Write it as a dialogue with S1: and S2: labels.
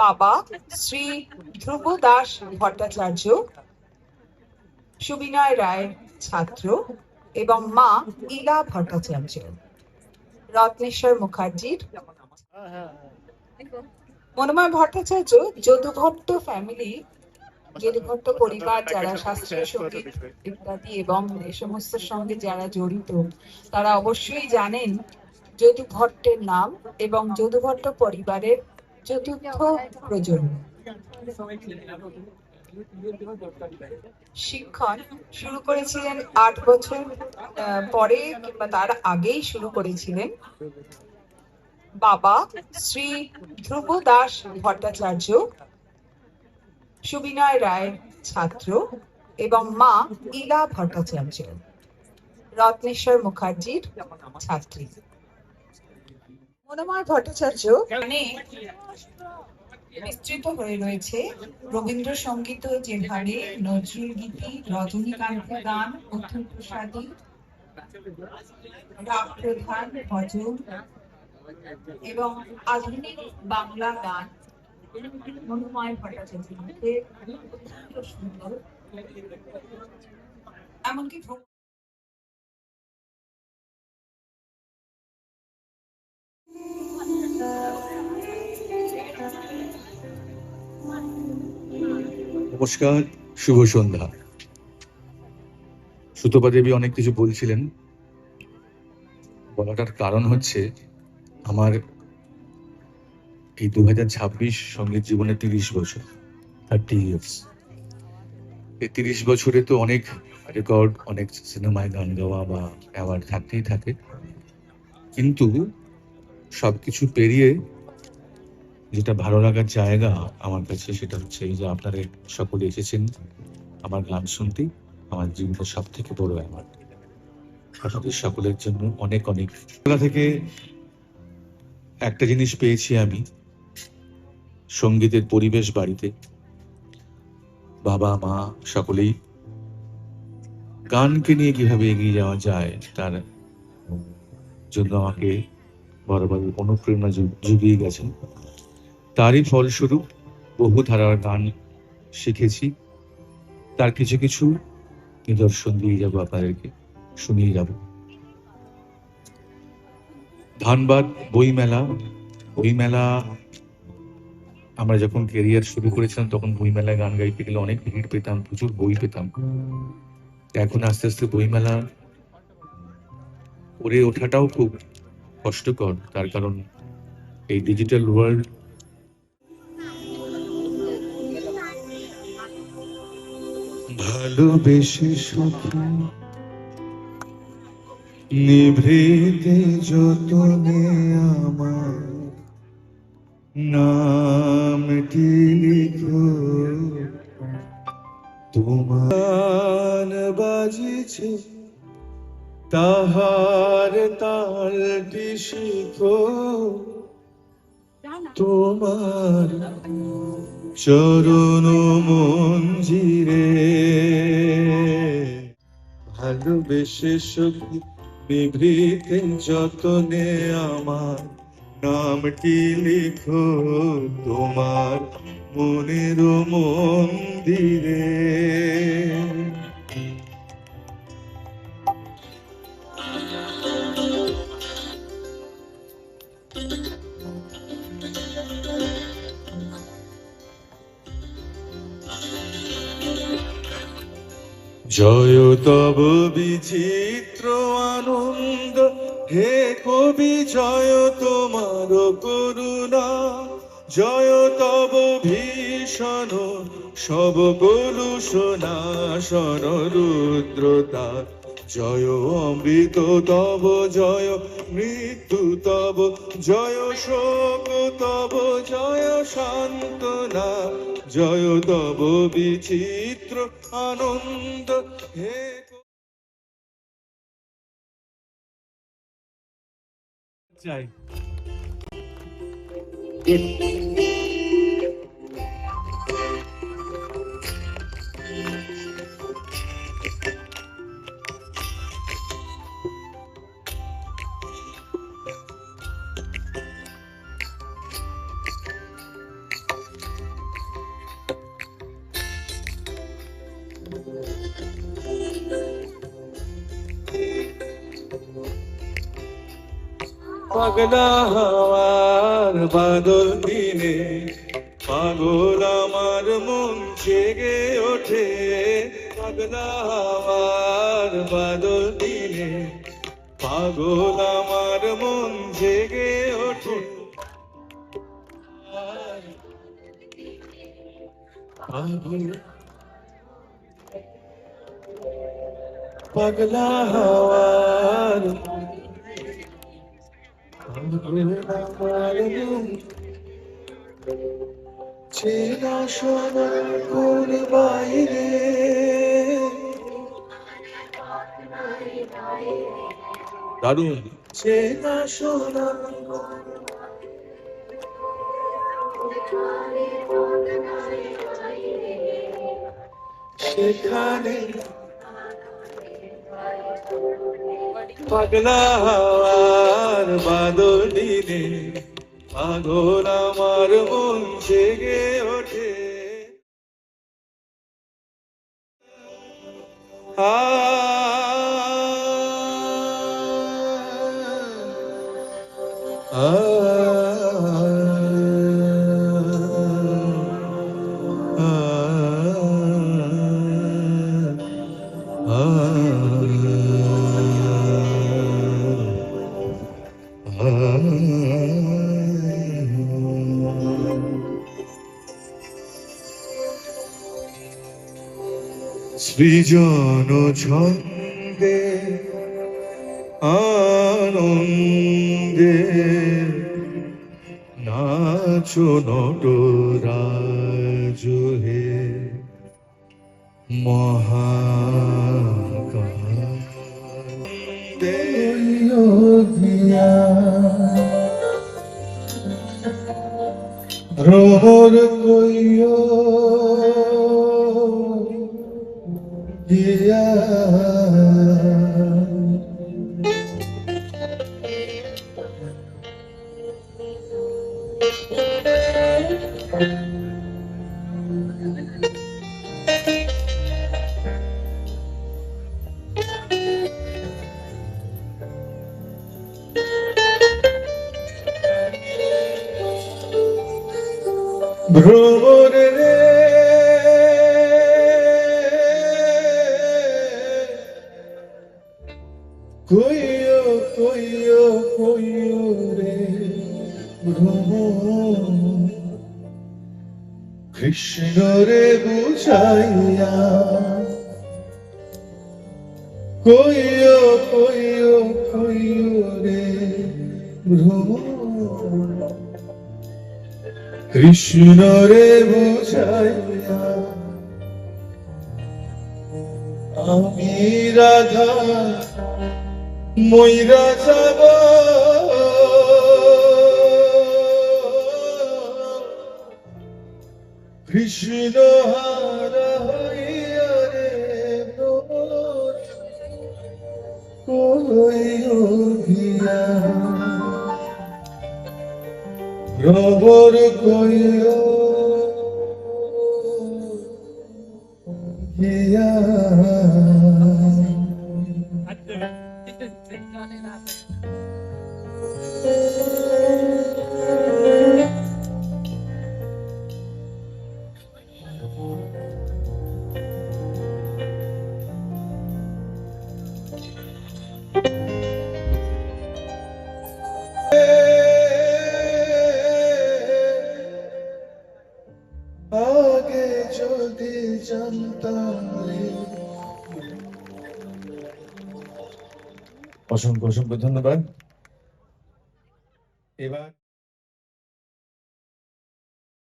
S1: বাবা শ্রী ধ্রুব দাস ভট্টাচার্য সুবিনয় রায়ের ছাত্র এবং মা ইলা ভট্টাচার্য। রত্নেশ্বর মুখার্জির মনোময় ভট্টাচার্য যদুভট্ট ফ্যামিলি, যদুভট্ট পরিবার যারা শাস্ত্রীয় সঙ্গীত ইত্যাদি এবং এ সমস্ত সঙ্গে যারা জড়িত তারা অবশ্যই জানেন যদুভট্টের নাম এবং যদুভট্ট পরিবারের চতুর্থ প্রজন্ম। শিক্ষণ শুরু করেছিলেন 8 বছর পরে কিংবা তার আগেই শুরু করেছিলেন বাবা শ্রী ধ্রুব দাস ভট্টাচার্য সুবিনয় রায়ের ছাত্র এবং মা ইলা ভট্টাচার্য। রত্নেশ্বর মুখার্জির ছাত্রী। মনোময় ভট্টাচার্য বিস্তৃত হয়ে রয়েছে রবীন্দ্রসঙ্গীত যেভাবে, নজরুল গীতি, রজনীকান্তের গান, অতুল প্রসাদী, রাগ প্রধান, ভজন এবং আধুনিক বাংলা গান মনোময় ভট্টাচার্যের মধ্যে অত্যন্ত সুন্দর। এমনকি
S2: নমস্কার, শুভ সন্ধ্যা। সুতপা দেবী অনেক কিছু বলছিলেন, বলাটার কারণ হচ্ছে আমার এই 2026 সঙ্গীত জীবনে 30 বছর, 30 ইয়ার্স। এই 30 বছরে তো অনেক রেকর্ড, অনেক সিনেমায় গান গাওয়া বা অ্যাওয়ার্ড থাকতেই থাকে, কিন্তু সবকিছু পেরিয়ে যেটা ভালো লাগার জায়গা আমার কাছে সেটা হচ্ছে এই যে আপনারা সকলে এসেছেন আমার গান শুনতে। আমার জীবনের সব থেকে বড় অ্যাওয়ার্ড। আপনাদের সকলের জন্য অনেক অনেক থেকে একটা জিনিস পেয়েছি আমি, সঙ্গীতের পরিবেশ বাড়িতে বাবা মা সকলেই গানকে নিয়ে কিভাবে এগিয়ে যাওয়া যায় তার জন্য আমাকে বরাবর অনুপ্রেরণা জুগিয়ে গেছেন। তারই ফলস্বরূপ বহু ধারার গান শিখেছি, তার কিছু কিছু নিদর্শন দিয়ে যাবো আপনাদেরকে, শুনিয়ে যাব। ধানবাদ বইমেলা আমরা যখন ক্যারিয়ার শুরু করেছিলাম তখন বইমেলায় গান গাইতে গেলে অনেক ভিড় পেতাম, প্রচুর বই পেতাম। এখন আস্তে আস্তে বইমেলা করে ওঠাটাও খুব কষ্টকর, তার কারণ এই ডিজিটাল ওয়ার্ল্ড। ভালোবেসে সুখী নিভৃতে যতনে আমার নামটি লিখো, তোমার বাজিছে তাহার তালটি শিখো, তোমার চরণ মঞ্জিরে ভালোবেসে সখী নিভৃতে যতনে আমার নামটি লিখো, তোমার মনের মন্দিরে। জয় তব বিচিত্র আনন্দ হে কবি, জয় তোমার করুণা, জয় তব ভীষণ সব কলুষনাশন রুদ্রতা, জয় অমৃত তব, জয় মৃত্যু তব, জয় শোক তব, জয় সান্ত্বনা, জয় তব বিচিত্র আনন্দ হে। চাই পাগলা হাওয়ার বাদল দিনে পাগল আমার মন জেগে ওঠে, পাগলা হাওয়ার বাদল দিনে পাগল আমার মন জেগে ওঠে। পাগলা হাওয়ার চেনা শোনা কোন বাইরে, দারুণ চেনা শোনা সেখানে পাগলা হাওয়ার বাদল দিনে পাগল আমার মন জেগে ওঠে। সৃজন ছন্দে আনন্দে নাচো নটরাজ হে মহাকান্দে ভ্রমর কইও দিয়া ভ্রমর রে কইও কইও কইও রে ভ্রমর কৃষ্ণ রে বুঝাইয়া কইও কইও কইও রে ভ্রমর কৃষ্ণ রে বুঝাইয়া আমি রাধা মইরা যাব কৃষ্ণ হারা হইয়া রে ভ্রমর কইও গিয়া ভ্রমর কইও গিয়া আগে যদি জানতাম রে। অসংখ্য অসংখ্য ধন্যবাদ। এবার